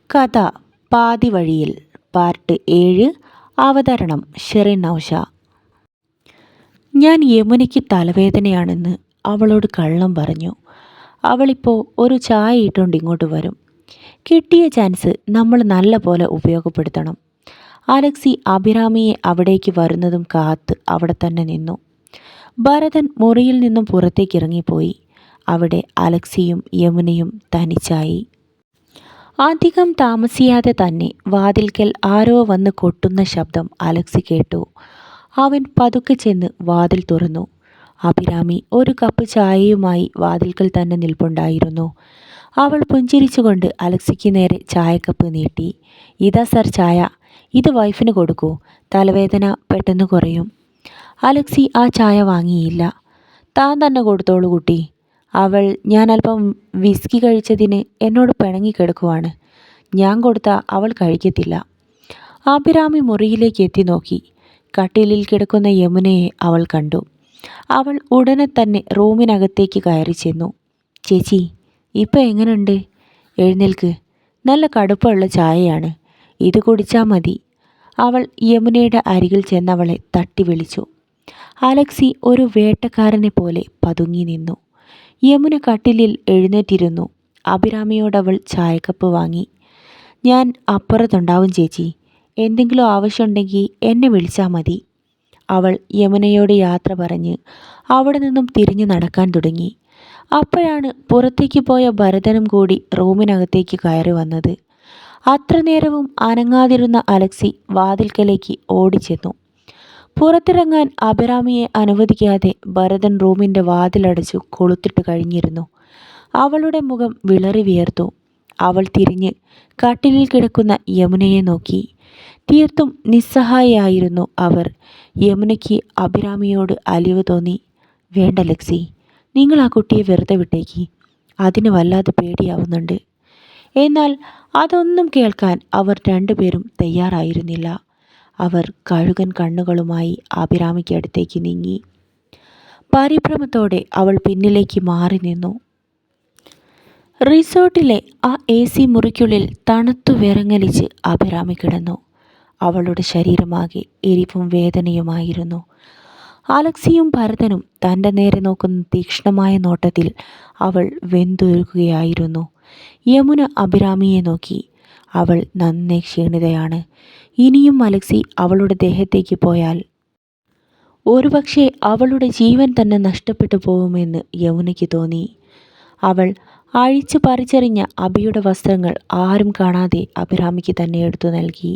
കഥ പാതി വഴിയിൽ പാർട്ട് 7. അവതരണം ഷെറിൻ നൗഷ. ഞാൻ യമുനയ്ക്ക് തലവേദനയാണെന്ന് അവളോട് കള്ളം പറഞ്ഞു. അവളിപ്പോൾ ഒരു ചായ ഇട്ടുകൊണ്ട് ഇങ്ങോട്ട് വരും. കിട്ടിയ ചാൻസ് നമ്മൾ നല്ല പോലെ ഉപയോഗപ്പെടുത്തണം. അലക്സി അഭിരാമിയെ അവിടേക്ക് വരുന്നതും കാത്ത് അവിടെ തന്നെ നിന്നു. ഭരതൻ മുറിയിൽ നിന്നും പുറത്തേക്ക് ഇറങ്ങിപ്പോയി. അവിടെ അലക്സിയും യമുനയും തനിച്ചായി. അധികം താമസിയാതെ തന്നെ വാതിൽക്കൽ ആരോ വന്ന് കൊട്ടുന്ന ശബ്ദം അലക്സി കേട്ടു. അവൻ പതുക്കെ ചെന്ന് വാതിൽ തുറന്നു. അഭിരാമി ഒരു കപ്പ് ചായയുമായി വാതിൽക്കൽ തന്നെ നിൽപ്പുണ്ടായിരുന്നു. അവൾ പുഞ്ചിരിച്ചുകൊണ്ട് അലക്സിക്ക് നേരെ ചായക്കപ്പ് നീട്ടി. ഇതാ സർ ചായ, ഇത് വൈഫിന് കൊടുക്കൂ, തലവേദന പെട്ടെന്ന് കുറയും. അലക്സി ആ ചായ വാങ്ങിയില്ല. താൻ തന്നെ കൊടുത്തോളൂ കുട്ടി. അവൾ ഞാൻ അല്പം വിസ്കി കഴിച്ചതിന് എന്നോട് പിണങ്ങിക്കിടക്കുവാണ്. ഞാൻ കൊടുത്താൽ അവൾ കഴിക്കത്തില്ല. അഭിരാമി മുറിയിലേക്ക് എത്തി നോക്കി. കട്ടിലിൽ കിടക്കുന്ന യമുനയെ അവൾ കണ്ടു. അവൾ ഉടനെ തന്നെ റൂമിനകത്തേക്ക് കയറി ചെന്നു. ചേച്ചി, ഇപ്പം എങ്ങനെയുണ്ട്? എഴുന്നേൽക്ക്, നല്ല കടുപ്പമുള്ള ചായയാണ്, ഇത് കുടിച്ചാൽ മതി. അവൾ യമുനയുടെ അരികിൽ ചെന്നവളെ തട്ടി വിളിച്ചു. അലക്സി ഒരു വേട്ടക്കാരനെ പോലെ പതുങ്ങി നിന്നു. യമുന കട്ടിലിൽ എഴുന്നേറ്റിരുന്നു. അഭിരാമിയോടവൾ ചായക്കപ്പ് വാങ്ങി. ഞാൻ അപ്പുറത്തുണ്ടാവും ചേച്ചി, എന്തെങ്കിലും ആവശ്യമുണ്ടെങ്കിൽ എന്നെ വിളിച്ചാൽ മതി. അവൾ യമുനയോട് യാത്ര പറഞ്ഞ് അവിടെ നിന്നും തിരിഞ്ഞു നടക്കാൻ തുടങ്ങി. അപ്പോഴാണ് പുറത്തേക്ക് പോയ ഭരതനും കൂടി റൂമിനകത്തേക്ക് കയറി വന്നത്. അത്ര നേരവും അനങ്ങാതിരുന്ന അലക്സി വാതിൽക്കലേക്ക് ഓടിച്ചെന്നു. പുറത്തിറങ്ങാൻ അഭിരാമിയെ അനുവദിക്കാതെ ഭരതൻ റൂമിൻ്റെ വാതിലടച്ചു കൊളുത്തിട്ട് കഴിഞ്ഞിരുന്നു. അവളുടെ മുഖം വിളറി വിയർത്തു. അവൾ തിരിഞ്ഞ് കട്ടിലിൽ കിടക്കുന്ന യമുനയെ നോക്കി. തീർത്തും നിസ്സഹായായിരുന്നു അവർ. യമുനയ്ക്ക് അഭിരാമിയോട് അലിവ് തോന്നി. വേണ്ട ലക്സി, നിങ്ങൾ ആ കുട്ടിയെ വെറുതെ വിട്ടേക്ക്, അതിന് വല്ലാതെ പേടിയാവുന്നുണ്ട്. എന്നാൽ അതൊന്നും കേൾക്കാൻ അവർ രണ്ടുപേരും തയ്യാറായിരുന്നില്ല. അവർ കഴുകൻ കണ്ണുകളുമായി അഭിരാമിക്ക് അടുത്തേക്ക് നീങ്ങി. പരിഭ്രമത്തോടെ അവൾ പിന്നിലേക്ക് മാറി നിന്നു. റിസോർട്ടിലെ ആ AC മുറിക്കുള്ളിൽ തണുത്തു വിറങ്ങലിച്ച് അഭിരാമി കിടന്നു. അവളുടെ ശരീരമാകെ എരിവും വേദനയുമായിരുന്നു. അലക്സിയും ഭരതനും തൻ്റെ നേരെ നോക്കുന്ന തീക്ഷ്ണമായ നോട്ടത്തിൽ അവൾ വെന്തുരുകുകയായിരുന്നു. യമുന അഭിരാമിയെ നോക്കി. അവൾ നന്നേ ക്ഷീണിതയാണ്. ഇനിയും അലക്സി അവളുടെ ദേഹത്തേക്ക് പോയാൽ ഒരുപക്ഷെ അവളുടെ ജീവൻ തന്നെ നഷ്ടപ്പെട്ടു പോകുമെന്ന് യമുനയ്ക്ക് തോന്നി. അവൾ അഴിച്ചു പറിച്ചെറിഞ്ഞ അഭിയുടെ വസ്ത്രങ്ങൾ ആരും കാണാതെ അഭിരാമിക്ക് തന്നെ എടുത്തു നൽകി.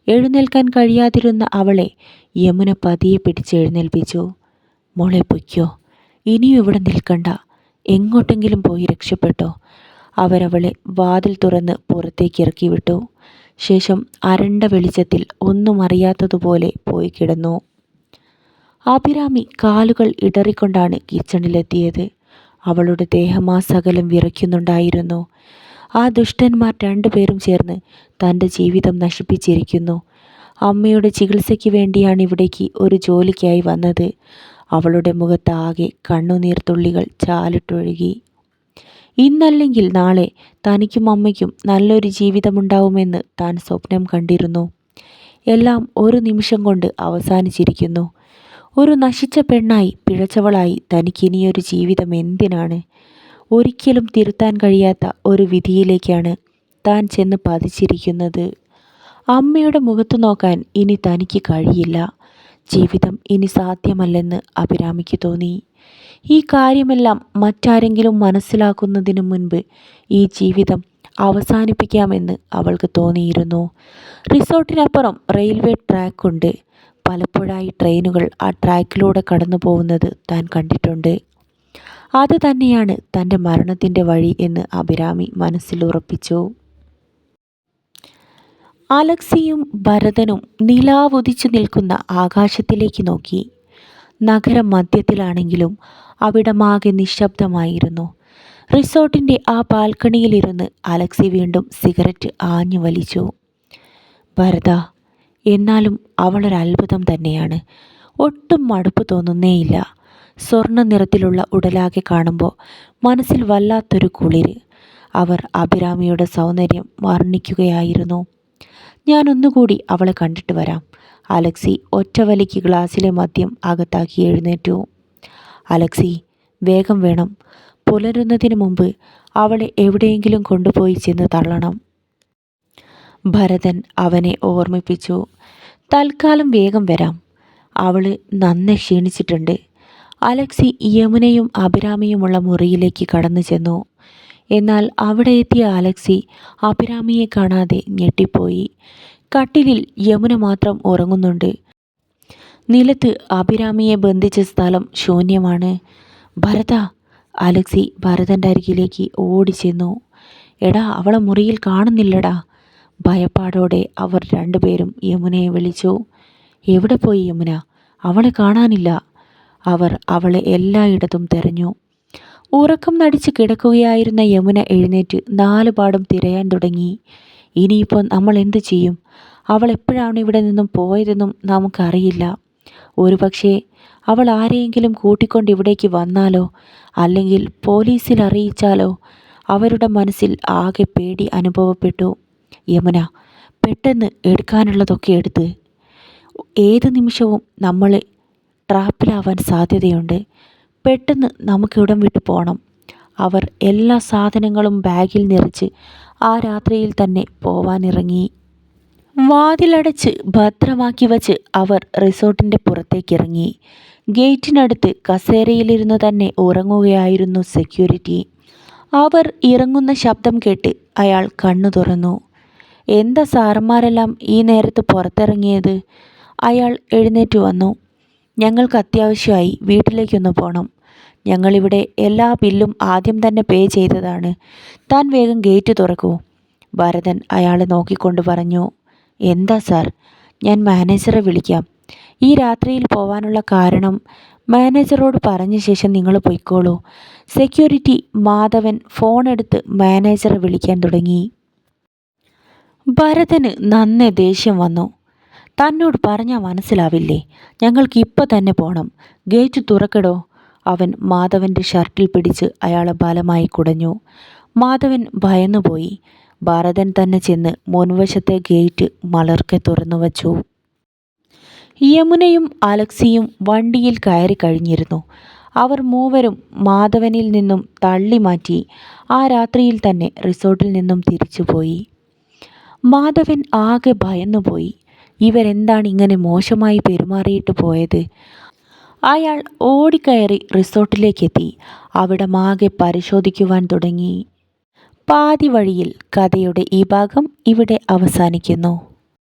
എഴുന്നേൽക്കാൻ കഴിയാതിരുന്ന അവളെ യമുന പതിയെ പിടിച്ചെഴുന്നേൽപ്പിച്ചു. മോളെ പൊയ്ക്കോ, ഇനിയും ഇവിടെ നിൽക്കണ്ട, എങ്ങോട്ടെങ്കിലും പോയി രക്ഷപ്പെട്ടോ. അവരവളെ വാതിൽ തുറന്ന് പുറത്തേക്ക് ഇറക്കി വിട്ടു. ശേഷം അരണ്ട വെളിച്ചത്തിൽ ഒന്നും അറിയാത്തതുപോലെ പോയി കിടന്നു. അഭിരാമി കാലുകൾ ഇടറിക്കൊണ്ടാണ് കിച്ചണിലെത്തിയത്. അവളുടെ ദേഹമാസകലം വിറയ്ക്കുന്നുണ്ടായിരുന്നു. ആ ദുഷ്ടന്മാർ രണ്ടുപേരും ചേർന്ന് തൻ്റെ ജീവിതം നശിപ്പിച്ചിരിക്കുന്നു. അമ്മയുടെ ചികിത്സയ്ക്ക് വേണ്ടിയാണ് ഇവിടേക്ക് ഒരു ജോലിക്കായി വന്നത്. അവളുടെ മുഖത്താകെ കണ്ണുനീർ തുള്ളികൾ ചാലിട്ടൊഴുകി. ഇന്നല്ലെങ്കിൽ നാളെ തനിക്കും അമ്മയ്ക്കും നല്ലൊരു ജീവിതമുണ്ടാവുമെന്ന് താൻ സ്വപ്നം കണ്ടിരുന്നു. എല്ലാം ഒരു നിമിഷം കൊണ്ട് അവസാനിച്ചിരിക്കുന്നു. ഒരു നശിച്ച പെണ്ണായി പിഴച്ചവളായി തനിക്കിനിയൊരു ജീവിതം എന്തിനാണ്? ഒരിക്കലും തിരുത്താൻ കഴിയാത്ത ഒരു വിധിയിലേക്കാണ് താൻ ചെന്ന് പതിച്ചിരിക്കുന്നത്. അമ്മയുടെ മുഖത്ത് നോക്കാൻ ഇനി തനിക്ക് കഴിയില്ല. ജീവിതം ഇനി സാധ്യമല്ലെന്ന് അഭിരാമിക്ക് തോന്നി. ഈ കാര്യമെല്ലാം മറ്റാരെങ്കിലും മനസ്സിലാക്കുന്നതിനു മുൻപ് ഈ ജീവിതം അവസാനിപ്പിക്കാമെന്ന് അവൾക്ക് തോന്നിയിരുന്നു. റിസോർട്ടിനപ്പുറം റെയിൽവേ ട്രാക്കുണ്ട്. പലപ്പോഴായി ട്രെയിനുകൾ ആ ട്രാക്കിലൂടെ കടന്നു പോകുന്നത് താൻ കണ്ടിട്ടുണ്ട്. അത് തന്നെയാണ് തൻ്റെ മരണത്തിൻ്റെ വഴി എന്ന് അഭിരാമി മനസ്സിൽ ഉറപ്പിച്ചു. അലക്സിയും ഭരതനും നിലാവുദിച്ചു നിൽക്കുന്ന ആകാശത്തിലേക്ക് നോക്കി. നഗരം മധ്യത്തിലാണെങ്കിലും അവിടമാകെ നിശബ്ദമായിരുന്നു. റിസോർട്ടിൻ്റെ ആ ബാൽക്കണിയിലിരുന്ന് അലക്സി വീണ്ടും സിഗരറ്റ് ആഞ്ഞു വലിച്ചു. ഭരത, എന്നാലും അവളൊരത്ഭുതം തന്നെയാണ്. ഒട്ടും മടുപ്പ് തോന്നുന്നേയില്ല. സ്വർണ്ണ നിറത്തിലുള്ള ഉടലാകെ കാണുമ്പോൾ മനസ്സിൽ വല്ലാത്തൊരു കുളിര്. അവർ അഭിരാമിയുടെ സൗന്ദര്യം വർണ്ണിക്കുകയായിരുന്നു. ഞാനൊന്നുകൂടി അവളെ കണ്ടിട്ട് വരാം. അലക്സി ഒറ്റവലിക്ക് ഗ്ലാസ്സിലെ മദ്യം അകത്താക്കി എഴുന്നേറ്റു. അലക്സി, വേഗം വേണം. പുലരുന്നതിന് മുമ്പ് അവളെ എവിടെയെങ്കിലും കൊണ്ടുപോയി ചെന്ന് തള്ളണം. ഭരതൻ അവനെ ഓർമ്മിപ്പിച്ചു. തൽക്കാലം വേഗം വരാം. അവള് നന്നെ ക്ഷീണിച്ചിട്ടുണ്ട്. അലക്സി യമുനയും അഭിരാമിയുമുള്ള മുറിയിലേക്ക് കടന്നു ചെന്നു. എന്നാൽ അവിടെ എത്തിയ അലക്സി അഭിരാമിയെ കാണാതെ ഞെട്ടിപ്പോയി. കട്ടിലിൽ യമുന മാത്രം ഉറങ്ങുന്നുണ്ട്. നിലത്ത് അഭിരാമിയെ ബന്ധിച്ച സ്ഥലം ശൂന്യമാണ്. ഭരത! അലക്സി ഭരതൻ്റെ അരികിലേക്ക് ഓടിച്ചെന്നു. എടാ, അവളെ മുറിയിൽ കാണുന്നില്ലടാ. ഭയപ്പാടോടെ അവർ രണ്ടുപേരും യമുനയെ വിളിച്ചു. എവിടെ പോയി യമുന? അവളെ കാണാനില്ല. അവർ അവളെ എല്ലായിടത്തും തെരഞ്ഞു. ഉറക്കം നടിച്ച് കിടക്കുകയായിരുന്ന യമുന എഴുന്നേറ്റ് നാലുപാടും തിരയാൻ തുടങ്ങി. ഇനിയിപ്പോൾ നമ്മൾ എന്തു ചെയ്യും? അവൾ എപ്പോഴാണ് ഇവിടെ നിന്നും പോയതെന്നും നമുക്കറിയില്ല. ഒരുപക്ഷെ അവൾ ആരെയെങ്കിലും കൂട്ടിക്കൊണ്ട് ഇവിടേക്ക് വന്നാലോ, അല്ലെങ്കിൽ പോലീസിൽ അറിയിച്ചാലോ? അവരുടെ മനസ്സിൽ ആകെ പേടി അനുഭവപ്പെട്ടു. യമുന, പെട്ടെന്ന് എടുക്കാനുള്ളതൊക്കെ എടുത്ത്. ഏത് നിമിഷവും നമ്മൾ ട്രാപ്പിലാവാൻ സാധ്യതയുണ്ട്. പെട്ടെന്ന് നമുക്കിവിടം വിട്ടു പോകണം. അവർ എല്ലാ സാധനങ്ങളും ബാഗിൽ നിറച്ച് ആ രാത്രിയിൽ തന്നെ പോവാനിറങ്ങി. വാതിലടച്ച് ഭദ്രമാക്കി വച്ച് അവർ റിസോർട്ടിൻ്റെ പുറത്തേക്കിറങ്ങി. ഗേറ്റിനടുത്ത് കസേരയിലിരുന്ന് തന്നെ ഉറങ്ങുകയായിരുന്നു സെക്യൂരിറ്റി. അവർ ഇറങ്ങുന്ന ശബ്ദം കേട്ട് അയാൾ കണ്ണു തുറന്നു. എന്താ സാറന്മാരെല്ലാം ഈ നേരത്ത് പുറത്തിറങ്ങിയത്? അയാൾ എഴുന്നേറ്റ് വന്നു. ഞങ്ങൾക്ക് അത്യാവശ്യമായി വീട്ടിലേക്കൊന്ന് പോകണം. ഞങ്ങളിവിടെ എല്ലാ ബില്ലും ആദ്യം തന്നെ പേ ചെയ്തതാണ്. താൻ വേഗം ഗേറ്റ് തുറക്കൂ. ഭരതൻ അയാളെ നോക്കിക്കൊണ്ട് പറഞ്ഞു. എന്താ സാർ? ഞാൻ മാനേജറെ വിളിക്കാം. ഈ രാത്രിയിൽ പോവാനുള്ള കാരണം മാനേജറോട് പറഞ്ഞ ശേഷം നിങ്ങൾ പൊയ്ക്കോളൂ. സെക്യൂരിറ്റി മാധവൻ ഫോണെടുത്ത് മാനേജറെ വിളിക്കാൻ തുടങ്ങി. ഭരതന് നന്നെ ദേഷ്യം വന്നു. തന്നോട് പറഞ്ഞാൽ മനസ്സിലാവില്ലേ? ഞങ്ങൾക്ക് ഇപ്പം തന്നെ പോകണം. ഗേറ്റ് തുറക്കടോ. അവൻ മാധവൻ്റെ ഷർട്ടിൽ പിടിച്ച് അയാളെ ബലമായി കുടഞ്ഞു. മാധവൻ ഭയന്നുപോയി. ഭരതൻ തന്നെ ചെന്ന് മുൻവശത്തെ ഗേറ്റ് മലർക്കെ തുറന്നു വച്ചു. യമുനയും അലക്സിയും വണ്ടിയിൽ കയറി കഴിഞ്ഞിരുന്നു. അവർ മൂവരും മാധവനിൽ നിന്നും തള്ളി മാറ്റി ആ രാത്രിയിൽ തന്നെ റിസോർട്ടിൽ നിന്നും തിരിച്ചുപോയി. മാധവൻ ആകെ ഭയന്നുപോയി. ഇവരെന്താണ് ഇങ്ങനെ മോശമായി പെരുമാറിയിട്ട് പോയത്? അയാൾ ഓടിക്കയറി റിസോർട്ടിലേക്കെത്തി അവിടമാകെ പരിശോധിക്കുവാൻ തുടങ്ങി. പാതി വഴിയിൽ കഥയുടെ ഈ ഭാഗം ഇവിടെ അവസാനിക്കുന്നു.